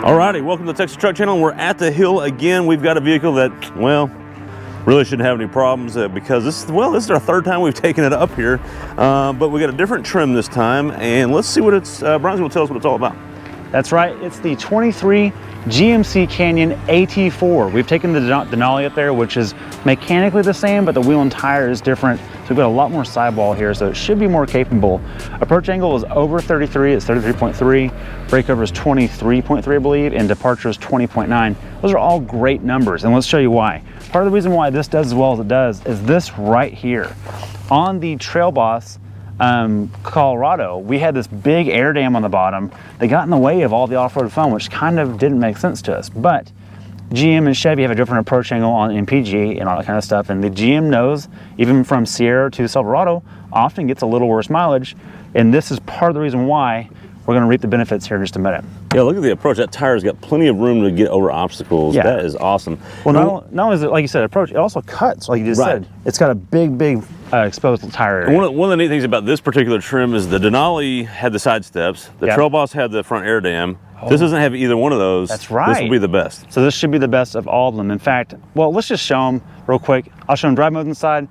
Alrighty, welcome to the Texas Truck Channel. We're at the hill again. We've got a vehicle that, well, really shouldn't have any problems because this is our third time we've taken it up here. But we got a different trim this time, and let's see what it's, Brian's gonna tell us what it's all about. That's right, it's the 23 GMC Canyon AT4. We've taken the Denali up there, which is mechanically the same, but the wheel and tire is different. So we've got a lot more sidewall here, so it should be more capable. Approach angle is over 33, it's 33.3. Breakover is 23.3, I believe, and departure is 20.9. Those are all great numbers, and let's show you why. Part of the reason why this does as well as it does is this right here. On the Trail Boss Colorado, we had this big air dam on the bottom that got in the way of all the off-road fun, which kind of didn't make sense to us. But GM and Chevy have a different approach angle on MPG and all that kind of stuff, and the GM knows, even from Sierra to Silverado, often gets a little worse mileage, and this is part of the reason why we're going to reap the benefits here in just a minute. Yeah, look at the approach. That tire's got plenty of room to get over obstacles. Yeah. That is awesome. Well, not only is it, like you said, approach, it also cuts, like you just said. It's got a big exposed tire area. One of the neat things about this particular trim is the Denali had the side steps, the Trail Boss had the front air dam. This doesn't have either one of those. That's right. This will be the best. So this should be the best of all of them. In fact, well, let's just show them real quick. I'll show them drive mode inside.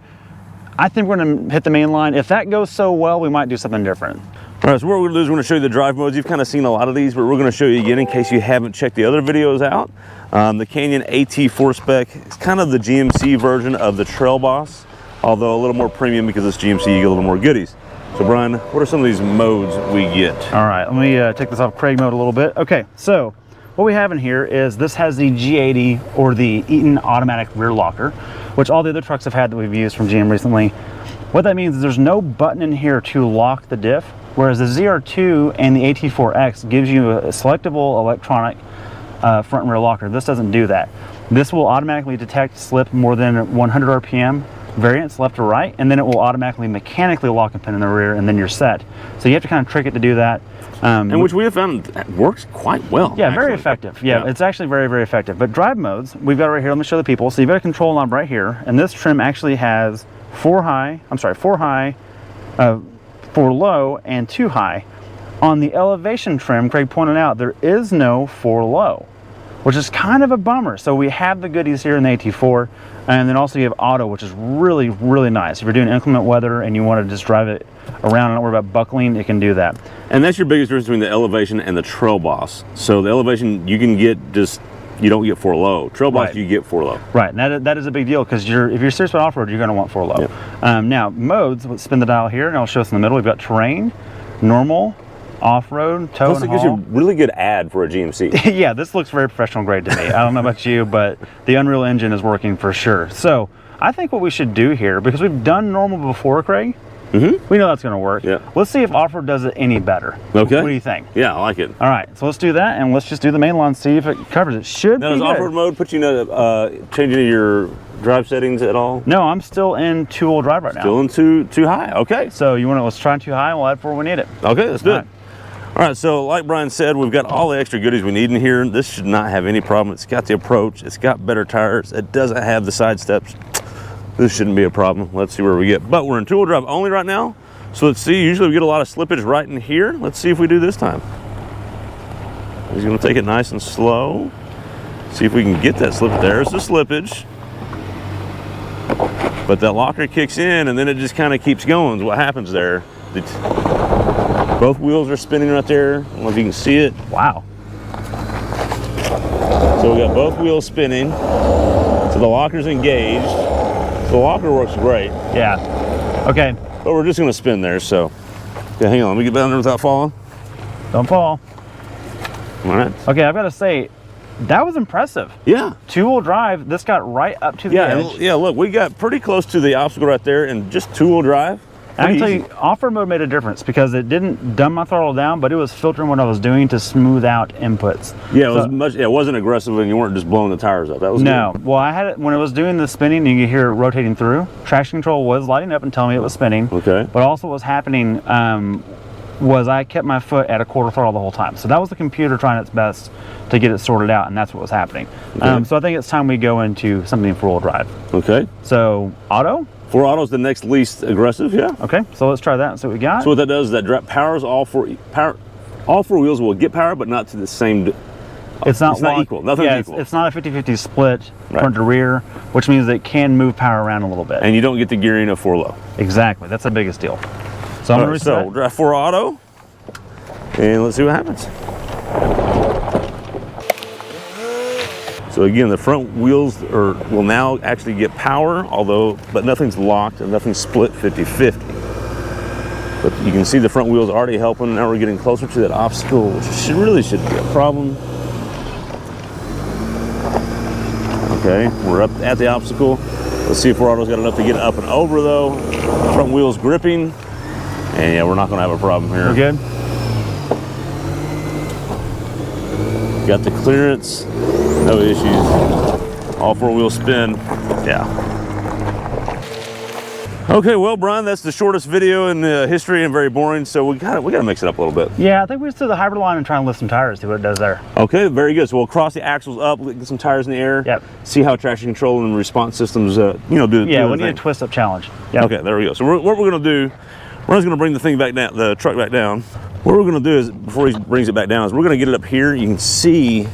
I think we're going to hit the main line. If that goes so well, we might do something different. All right, so what we're gonna do is we're gonna show you the drive modes. You've kind of seen a lot of these, but we're gonna show you again in case you haven't checked the other videos out. The Canyon AT4 spec is kind of the GMC version of the Trail Boss, although a little more premium because it's GMC, you get a little more goodies. So Brian, what are some of these modes we get? All right, let me take this off Craig mode a little bit. Okay, so what we have in here is this has the G80 or the Eaton automatic rear locker, which all the other trucks have had that we've used from GM recently. What that means is there's no button in here to lock the diff, whereas the ZR2 and the AT4X gives you a selectable electronic front and rear locker. This doesn't do that. This will automatically detect slip more than 100 RPM, variance left or right, and then it will automatically mechanically lock a pin in the rear, and then you're set. So you have to kind of trick it to do that. And which we have found works quite well. Yeah, actually. Very effective. Yeah, it's actually very effective. But drive modes, we've got it right here. Let me show the people. So you've got a control knob right here, and this trim actually has 4 high, 4 low, and 2 high. On the elevation trim, Craig pointed out, there is no 4 low, which is kind of a bummer. So we have the goodies here in the AT4, and then also you have auto, which is really nice. If you're doing inclement weather and you want to just drive it around and not worry about buckling, it can do that. And that's your biggest difference between the elevation and the Trail Boss. So the elevation, you can get you don't get 4 low. Trail Boss, you get 4 low. Right, and that is a big deal because if you're serious about off-road, you're going to want 4 low. Yep. Now, modes, let's spin the dial here, and I'll show us in the middle. We've got terrain, normal, off-road, tow, and haul. Plus, it gives you a really good ad for a GMC. Yeah, this looks very professional grade to me. I don't know about you, but the Unreal Engine is working for sure. So I think what we should do here, because we've done normal before, Craig, we know that's going to work. Yeah. Let's see if off-road does it any better. Okay. What do you think? Yeah, I like it. All right, so let's do that, and let's just do the main line, see if it covers it. Should be good. Now, does off-road mode put you in changing your drive settings at all? No, I'm still in 2-wheel drive right now. Still in too high. Okay. So let's try 2 high, and we'll add 4 when we need it. Okay, let's do it. All right, so like Brian said, we've got all the extra goodies we need in here. This should not have any problem. It's got the approach. It's got better tires. It doesn't have the side steps. This shouldn't be a problem. Let's see where we get. But we're in 2-wheel drive only right now. So let's see, usually we get a lot of slippage right in here. Let's see if we do this time. He's gonna take it nice and slow. See if we can get that slip. There's the slippage. But that locker kicks in and then it just kind of keeps going. What happens there? Both wheels are spinning right there. I don't know if you can see it. Wow. So we got both wheels spinning. So the locker's engaged. So the locker works great. Yeah, okay. But we're just gonna spin there, so. Okay, hang on, let me get down there without falling. Don't fall. All right. Okay, I've gotta say, that was impressive. Yeah. 2-wheel drive, this got right up to the edge. Yeah, look, we got pretty close to the obstacle right there and just 2-wheel drive. I can tell you, off-road mode made a difference because it didn't dumb my throttle down, but it was filtering what I was doing to smooth out inputs. Yeah, it wasn't aggressive and you weren't just blowing the tires up. That was good. Well, I had it when it was doing the spinning and you could hear it rotating through. Traction control was lighting up and telling me it was spinning. Okay. But also what was happening was I kept my foot at a quarter throttle the whole time. So that was the computer trying its best to get it sorted out, and that's what was happening. Okay. So I think it's time we go into something 4-wheel drive. Okay. So auto? 4 auto is the next least aggressive, yeah. Okay, so let's try that and see what we got. So what that does is that powers all 4 wheels will get power, but not to the same It's not equal. Nothing's equal. It's not a 50-50 split Right. front to rear, which means it can move power around a little bit. And you don't get the gearing of 4 low. Exactly. That's the biggest deal. So I'm going to reset. So we'll drive 4 auto, and let's see what happens. So again, the front wheels will now actually get power, but nothing's locked and nothing's split 50-50. But you can see the front wheels already helping. Now we're getting closer to that obstacle, which really shouldn't be a problem. Okay, we're up at the obstacle. Let's see if 4 auto's got enough to get up and over though. Front wheels gripping. And yeah, we're not gonna have a problem here. We're good? Got the clearance, no issues. All 4 wheels spin, yeah. Okay, well, Brian, that's the shortest video in history and very boring, so we gotta mix it up a little bit. Yeah, I think we just do the hybrid line and try and lift some tires, see what it does there. Okay, very good. So we'll cross the axles up, get some tires in the air. Yep. See how traction control and response systems, do. Yeah, do we need a twist up challenge. Yep. Okay, there we go. So what we're gonna do, we're just gonna bring the thing back down, the truck back down. What we're gonna do is, before he brings it back down, is we're gonna get it up here. You can see,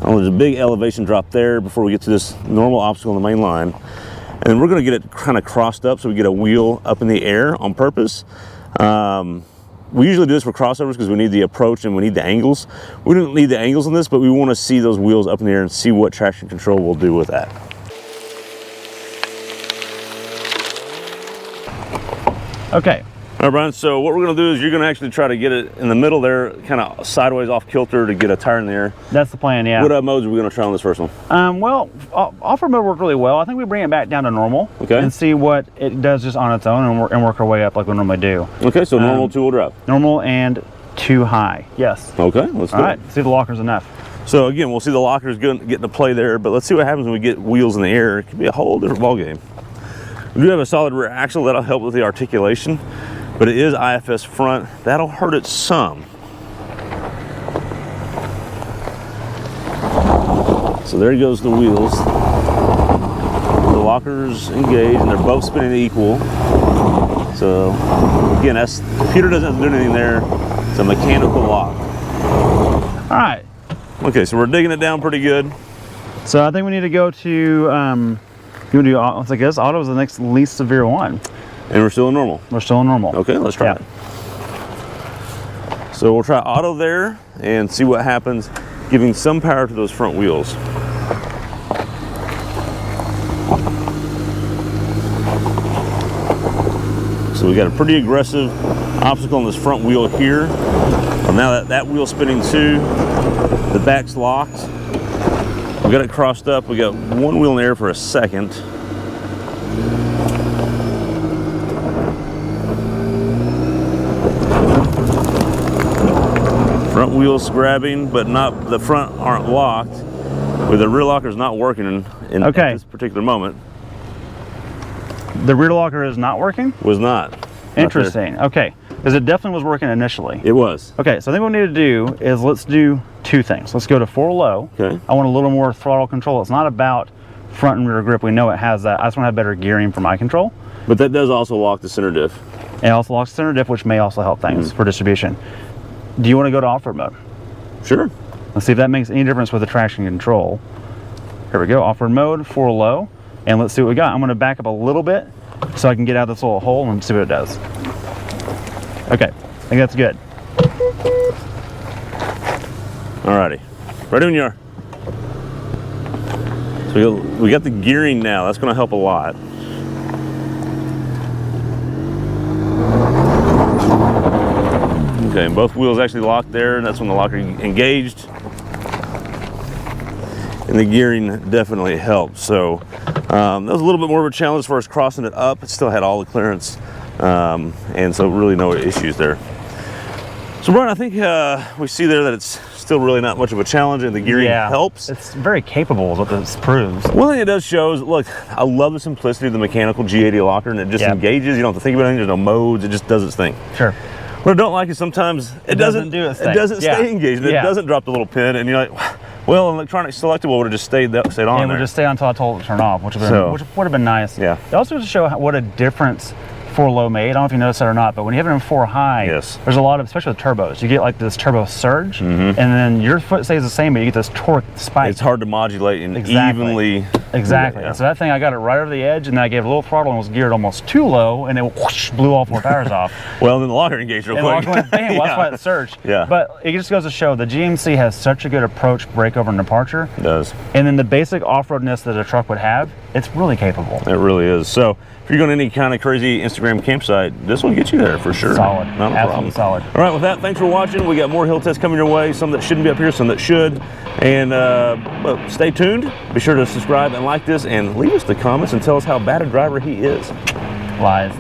there's a big elevation drop there before we get to this normal obstacle on the main line. And then we're gonna get it kind of crossed up so we get a wheel up in the air on purpose. We usually do this for crossovers because we need the approach and we need the angles. We don't need the angles on this, but we wanna see those wheels up in the air and see what traction control will do with that. Okay. All right, Brian, so what we're gonna do is you're gonna actually try to get it in the middle there, kind of sideways off kilter to get a tire in the air. That's the plan, yeah. What modes are we gonna try on this first one? Well, off-road mode worked really well. I think we bring it back down to normal and see what it does just on its own and work our way up like we normally do. Okay, so normal 2-wheel drive. Normal and too high, yes. Okay, let's do it. All right, see if the locker's enough. So again, we'll see the lockers getting to play there, but let's see what happens when we get wheels in the air. It could be a whole different ballgame. We do have a solid rear axle that'll help with the articulation, but it is IFS front. That'll hurt it some. So there goes the wheels. The lockers engage and they're both spinning equal. So again, the computer doesn't have to do anything there. It's a mechanical lock. All right. Okay, so we're digging it down pretty good. So I think we need to go to, you want to do, I guess auto is the next least severe one. And we're still in normal. We're still in normal. Okay, let's try it. So we'll try auto there and see what happens, giving some power to those front wheels. So we got a pretty aggressive obstacle on this front wheel here. Well, now that wheel's spinning too, the back's locked. We got it crossed up. We got one wheel in the air for a second. Front wheel's grabbing, but not, the front aren't locked. With the rear locker's not working at this particular moment. The rear locker is not working? Was not. Interesting. Okay. Because it definitely was working initially. It was. Okay, so I think what we need to do is let's do two things. Let's go to 4 low. Okay. I want a little more throttle control. It's not about front and rear grip. We know it has that. I just want to have better gearing for my control. But that does also lock the center diff. It also locks the center diff, which may also help things for distribution. Do you want to go to off-road mode? Sure. Let's see if that makes any difference with the traction control. Here we go, off-road mode, 4 low, and let's see what we got. I'm going to back up a little bit so I can get out of this little hole and see what it does. Okay, I think that's good. Alrighty, ready when you are. So we got the gearing now. That's going to help a lot. Okay, and both wheels actually locked there, and that's when the locker engaged. And the gearing definitely helped. So that was a little bit more of a challenge as far as crossing it up. It still had all the clearance, and so really no issues there. So Brian, I think we see there that it's still really not much of a challenge, and the gearing helps. It's very capable is what this proves. One thing it does show is, look, I love the simplicity of the mechanical G80 locker, and it just engages. You don't have to think about anything. There's no modes. It just does its thing. Sure. What I don't like is sometimes it doesn't do its thing. It doesn't stay engaged. It doesn't drop the little pin, and you're like, well, an electronic selectable would have just stayed on there. It would just stay until I told it to turn off, which would have been nice. Yeah. It also to show what a difference 4 low made. I don't know if you noticed that or not, but when you have it in 4 high, Yes. there's a lot of, especially with turbos, you get like this turbo surge, and then your foot stays the same, but you get this torque spike. It's hard to modulate and Exactly. evenly. Exactly. Yeah. And so that thing, I got it right over the edge, and then I gave it a little throttle and was geared almost too low, and it whoosh, blew all 4 tires off. Well, then the locker engaged real And quick. I went, bam, well, that's why it surged. Yeah. But it just goes to show the GMC has such a good approach, breakover, and departure. It does. And then the basic off-roadness that a truck would have, it's really capable. It really is. So if you're going to any kind of crazy Instagram campsite, this will get you there for sure. Solid. Not a Absolutely problem. solid. All right, with that, thanks for watching. We got more hill tests coming your way, some that shouldn't be up here, some that should. And well, stay tuned. Be sure to subscribe and like this, and leave us the comments and tell us how bad a driver he is. Lies.